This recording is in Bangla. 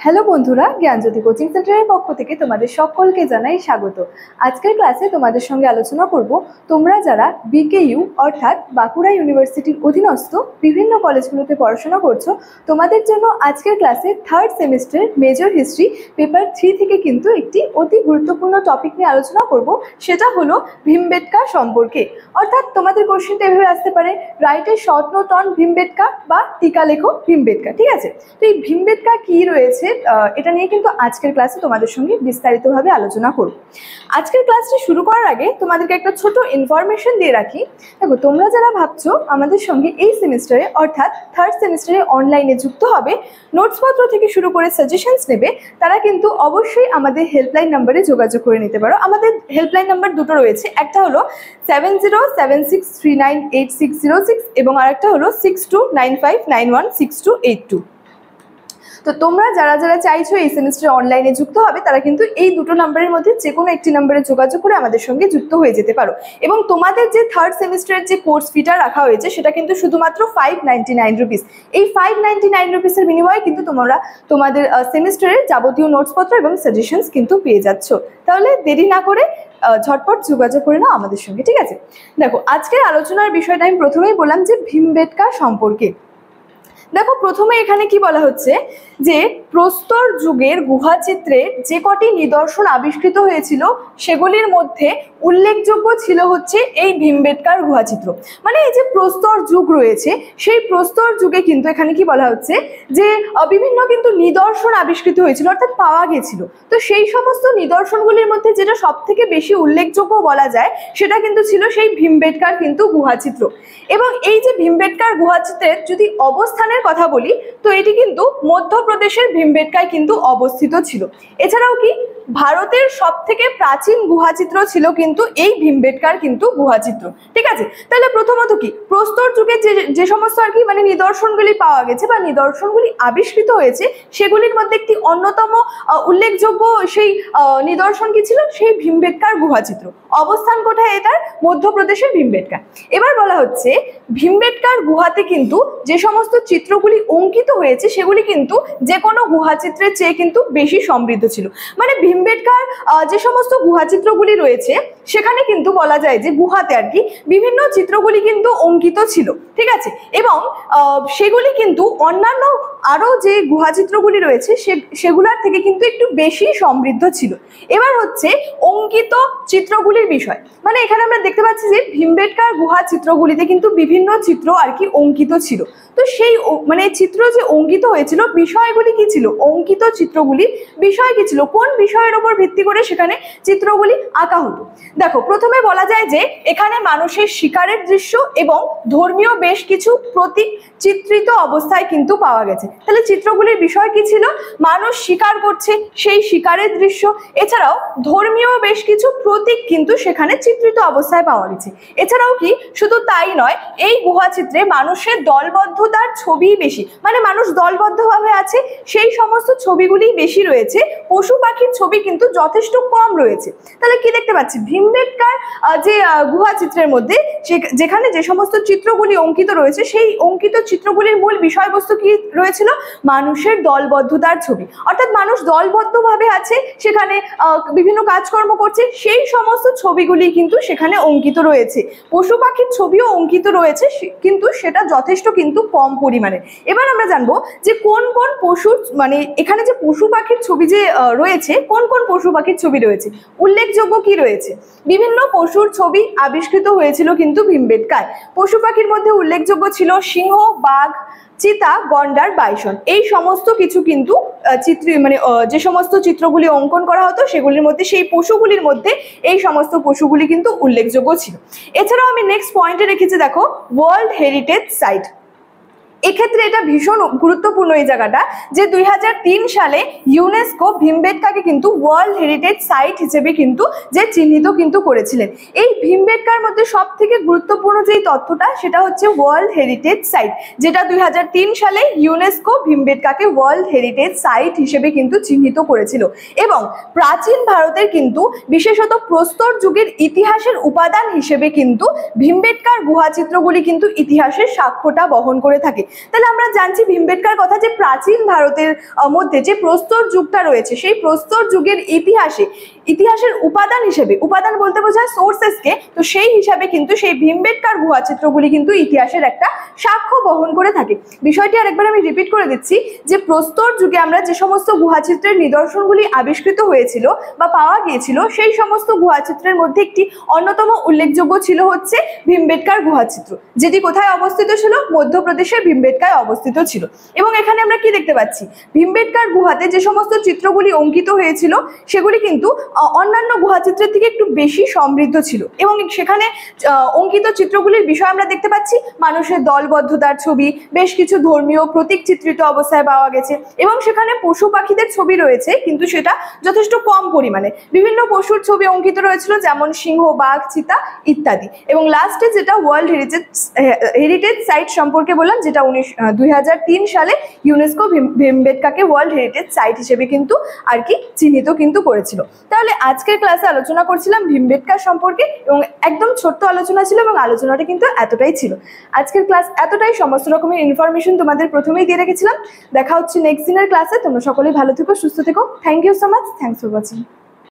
হ্যালো বন্ধুরা, জ্ঞানজ্যোতি কোচিং সেন্টারের পক্ষ থেকে তোমাদের সকলকে জানাই স্বাগত। আজকের ক্লাসে তোমাদের সঙ্গে আলোচনা করব তোমরা যারা বিকেইউ অর্থাৎ বাঁকুড়া ইউনিভার্সিটির অধীনস্থ বিভিন্ন কলেজগুলোতে পড়াশোনা করছো, তোমাদের জন্য আজকের ক্লাসে third semester major history paper 3 থেকে কিন্তু একটি অতি গুরুত্বপূর্ণ টপিক নিয়ে আলোচনা করব, সেটা হলো ভীমবেটকা সম্পর্কে। অর্থাৎ তোমাদের কোশ্চেনটা এভাবে আসতে পারে, write a short note on Bhimbetka বা টিকা লেখো ভীমবেটকা। ঠিক আছে, তো এই ভীমবেটকা কি রয়েছে এটা নিয়ে কিন্তু আজকের ক্লাসে তোমাদের সঙ্গে বিস্তারিতভাবে আলোচনা করব। আজকের ক্লাসটি শুরু করার আগে তোমাদেরকে একটা ছোট ইনফরমেশন দিয়ে রাখি। দেখো, তোমরা যারা ভাবছো আমাদের সঙ্গে এই সেমিস্টারে অর্থাৎ থার্ড সেমিস্টারে অনলাইনে যুক্ত হবে, নোটসপত্র থেকে শুরু করে সাজেশনস নেবে, তারা কিন্তু অবশ্যই আমাদের হেল্পলাইন নাম্বারে যোগাযোগ করে নিতে পারো। আমাদের হেল্পলাইন নাম্বার দুটো রয়েছে, একটা হলো 7076398606 এবং আরেকটা হলো 6295916282। তো তোমরা যারা যারা চাইছো এই সেমিস্টারে অনলাইনে যুক্ত হবে, তারা কিন্তু এই দুটো নাম্বারের মধ্যে যে কোনো একটি নাম্বারে যোগাযোগ করে আমাদের সঙ্গে যুক্ত হয়ে যেতে পারো। এবং তোমাদের যে থার্ড সেমিস্টারের যে কোর্স ফিটা রাখা হয়েছে সেটা কিন্তু শুধুমাত্র 599 রুপিস। এই 599 রুপিসের বিনিময়ে কিন্তু তোমরা তোমাদের সেমিস্টারের যাবতীয় নোটসপত্র এবং সাজেশনস কিন্তু পেয়ে যাচ্ছ। তাহলে দেরি না করে ঝটপট যোগাযোগ করে নাও আমাদের সঙ্গে। ঠিক আছে, দেখো আজকের আলোচনার বিষয়টা আমি প্রথমেই বললাম যে ভীমবেটকা সম্পর্কে। দেখো, প্রথমে এখানে কি বলা হচ্ছে যে প্রস্তর যুগের গুহাচিত্রের যে কটি নিদর্শন আবিষ্কৃত হয়েছিল সেগুলির মধ্যে উল্লেখযোগ্য ছিল হচ্ছে এই ভীমবেটকার গুহাচিত্র। মানে এই যে প্রস্তর যুগ রয়েছে, সেই প্রস্তর যুগে কিন্তু এখানে কি বলা হচ্ছে যে বিভিন্ন কিন্তু নিদর্শন আবিষ্কৃত হয়েছিল, অর্থাৎ পাওয়া গেছিল। তো সেই সমস্ত নিদর্শনগুলির মধ্যে যেটা সব থেকে বেশি উল্লেখযোগ্য বলা যায় সেটা কিন্তু ছিল সেই ভীমবেটকার কিন্তু গুহাচিত্র। এবং এই যে ভীমবেটকার গুহাচিত্রের যদি অবস্থানের কথা বলি, তো এটি কিন্তু মধ্যপ্রদেশের ভীমবেটকায় কিন্তু অবস্থিত ছিল। এছাড়াও কি ভারতের সব থেকে প্রাচীন গুহাচিত্র ছিল কিন্তু এই ভীমবেটকার কিন্তু গুহাচিত্র। ঠিক আছে, তাহলে প্রথমত কি প্রস্তর যুগে যে সমস্ত আর কি মানে নিদর্শনগুলি পাওয়া গেছে বা নিদর্শনগুলি আবিষ্কৃত হয়েছে, সেগুলির মধ্যে একটি অন্যতম উল্লেখযোগ্য সেই নিদর্শন কি ছিল, সেই ভীমবেটকার গুহাচিত্র। অবস্থান কোথায় এটার? মধ্যপ্রদেশের ভীমবেটকা। এবার বলা হচ্ছে ভীমবেটকার গুহাতে কিন্তু যে সমস্ত চিত্রগুলি অঙ্কিত হয়েছে সেগুলি কিন্তু যে কোনো গুহাচিত্রের চেয়ে কিন্তু বেশি সমৃদ্ধ ছিল। মানে ভীমবেটকার যে সমস্ত গুহাচিত্রগুলি রয়েছে সেখানে কিন্তু বলা যায় যে গুহাতে আর কি বিভিন্ন চিত্রগুলি কিন্তু অঙ্কিত ছিল। ঠিক আছে, এবং সেগুলি কিন্তু অন্যান্য আরো যে গুহাচিত্রগুলি রয়েছে সেগুলোর থেকে কিন্তু একটু বেশি সমৃদ্ধ ছিল। এবার হচ্ছে অঙ্কিত চিত্রগুলির বিষয়। মানে এখানে আমরা দেখতে পাচ্ছি যে ভীমবেটকার গুহা চিত্রগুলিতে কিন্তু বিভিন্ন চিত্র আর কি অঙ্কিত ছিল। তো সেই মানে চিত্র যে অঙ্কিত হয়েছিল, বিষয়গুলি কি ছিল? অঙ্কিত চিত্রগুলি বিষয় কি ছিল? কোন বিষয়ের উপর ভিত্তি করে সেখানে চিত্রগুলি আঁকা হতো? দেখো, প্রথমে বলা যায় যে এখানে মানুষের শিকারের দৃশ্য এবং ধর্মীয় বেশ কিছু প্রতীক চিত্রিত অবস্থায় কিন্তু পাওয়া গেছে। তাহলে চিত্রগুলির বিষয় কি ছিল? মানুষ শিকার করছে, সেই শিকারের দৃশ্য, এছাড়াও ধর্মীয় বেশ কিছু প্রতীক কিন্তু সেখানে চিত্রিত অবস্থায় পাওয়া গেছে। এছাড়াও কি শুধু তাই নয়, এই গুহাচিত্রে মানুষের দলবদ্ধতার ছবি বেশি, মানে মানুষ দলবদ্ধভাবে আছে সেই সমস্ত ছবিগুলি বেশি রয়েছে, পশু পাখির ছবি কিন্তু যথেষ্ট কম রয়েছে। তাহলে কি দেখতে পাচ্ছি? ভীমবেটকার যে গুহাচিত্রের মধ্যে যেখানে যে সমস্ত চিত্রগুলি অঙ্কিত রয়েছে, সেই অঙ্কিত চিত্রগুলির মূল বিষয়বস্তু কি রয়েছিল? মানুষের দলবদ্ধতার ছবি, অর্থাৎ মানুষ দলবদ্ধভাবে আছে, সেখানে বিভিন্ন কাজকর্ম করছে, সেই সমস্ত ছবিগুলি কিন্তু সেখানে অঙ্কিত রয়েছে। পশু পাখির ছবিও অঙ্কিত রয়েছে, কিন্তু সেটা যথেষ্ট কিন্তু কম পরিমাণে। এবার আমরা জানবো যে কোন কোন পশুর মানে এখানে যে পশু পাখির ছবি যে রয়েছে, কোন কোন পশু পাখির ছবি রয়েছে, উল্লেখযোগ্য কি রয়েছে? বিভিন্ন পশুর ছবি আবিষ্কৃত হয়েছিল কিন্তু ভীমবেটকায়। পশু পাখির মধ্যে উল্লেখযোগ্য ছিল সিংহ, বাঘ, চিতা, গন্ডার, বাইসন। এই সমস্ত কিছু কিন্তু মানে যে সমস্ত চিত্রগুলি অঙ্কন করা হতো সেগুলির মধ্যে, সেই পশুগুলির মধ্যে এই সমস্ত পশুগুলি কিন্তু উল্লেখযোগ্য ছিল। এছাড়াও আমি নেক্সট পয়েন্টে রেখেছি, দেখো ওয়ার্ল্ড হেরিটেজ সাইট। এক্ষেত্রে এটা ভীষণ গুরুত্বপূর্ণ এই জায়গাটা যে 2003 সালে ইউনেস্কো ভীমবেটকাকে কিন্তু ওয়ার্ল্ড হেরিটেজ সাইট হিসেবে কিন্তু যে চিহ্নিত কিন্তু করেছিলেন। এই ভীমবেটকার মধ্যে সব থেকে গুরুত্বপূর্ণ যেই তথ্যটা সেটা হচ্ছে ওয়ার্ল্ড হেরিটেজ সাইট, যেটা 2003 সালে ইউনেস্কো ভীমবেটকাকে ওয়ার্ল্ড হেরিটেজ সাইট হিসেবে কিন্তু চিহ্নিত করেছিল। এবং প্রাচীন ভারতের কিন্তু বিশেষত প্রস্তর যুগের ইতিহাসের উপাদান হিসেবে কিন্তু ভীমবেটকার গুহাচিত্রগুলি কিন্তু ইতিহাসের সাক্ষ্যটা বহন করে থাকে। তাহলে আমরা জানছি ভীমবেটকার কথা যে প্রাচীন ভারতের মধ্যে যে প্রস্তর যুগটা রয়েছে সেই প্রস্তর যুগের ইতিহাসের উপাদান হিসেবে, উপাদান বলতে বোঝায় সোর্সেসকে, তো সেই হিসাবে কিন্তু সেই ভীমবেটকার গুহা চিত্রগুলি কিন্তু ইতিহাসের একটা সাক্ষ্য বহন করে থাকে। বিষয়টি আরেকবার আমি রিপিট করে দিচ্ছি যে প্রস্তর যুগে আমরা যে সমস্ত গুহাচিত্রের নিদর্শনগুলি আবিষ্কৃত হয়েছিল বা পাওয়া গিয়েছিল সেই সমস্ত গুহাচিত্রের মধ্যে একটি অন্যতম উল্লেখযোগ্য ছিল হচ্ছে ভীমবেটকার গুহাচিত্র, যেটি কোথায় অবস্থিত ছিল? মধ্যপ্রদেশের ভীমবেটকায় অবস্থিত ছিল। এবং এখানে আমরা কি দেখতে পাচ্ছি? ভীমবেটকার গুহাতে যে সমস্ত চিত্রগুলি অঙ্কিত হয়েছিল সেগুলি কিন্তু অন্যান্য গুহাচিত্রের থেকে একটু বেশি সমৃদ্ধ ছিল এবং সেখানে অঙ্কিত চিত্রগুলির বিষয় আমরা দেখতে পাচ্ছি মানুষের দলবদ্ধতার ছবি, বেশ কিছু ধর্মীয় প্রতীক চিত্রিত অবস্থায় পাওয়া গেছে এবং সেখানে পশু পাখিদের ছবি রয়েছে কিন্তু সেটা যথেষ্ট কম পরিমাণে। বিভিন্ন পশুর ছবি অঙ্কিত রয়েছিল যেমন সিংহ, বাঘ, চিতা ইত্যাদি। এবং লাস্টে যেটা ওয়ার্ল্ড হেরিটেজ সাইট সম্পর্কে বললাম, যেটা 2003 সালে ইউনেস্কো ভীমবেটকাকে ওয়ার্ল্ড হেরিটেজ সাইট হিসেবে কিন্তু আর কি চিহ্নিত কিন্তু করেছিল। তাহলে আজকের ক্লাসে আলোচনা করছিলাম ভীমবেটকা সম্পর্কে এবং একদম ছোট্ট আলোচনা ছিল এবং আলোচনাটা কিন্তু এতটাই ছিল। আজকের ক্লাস এতটাই, সমস্ত রকমের ইনফরমেশন তোমাদের প্রথমেই দিয়ে রেখেছিলাম। দেখা হচ্ছে নেক্সট দিনের ক্লাসে। তোমরা সকলেই ভালো থেকো, সুস্থ থেকো। Thank you so much. Thanks for watching.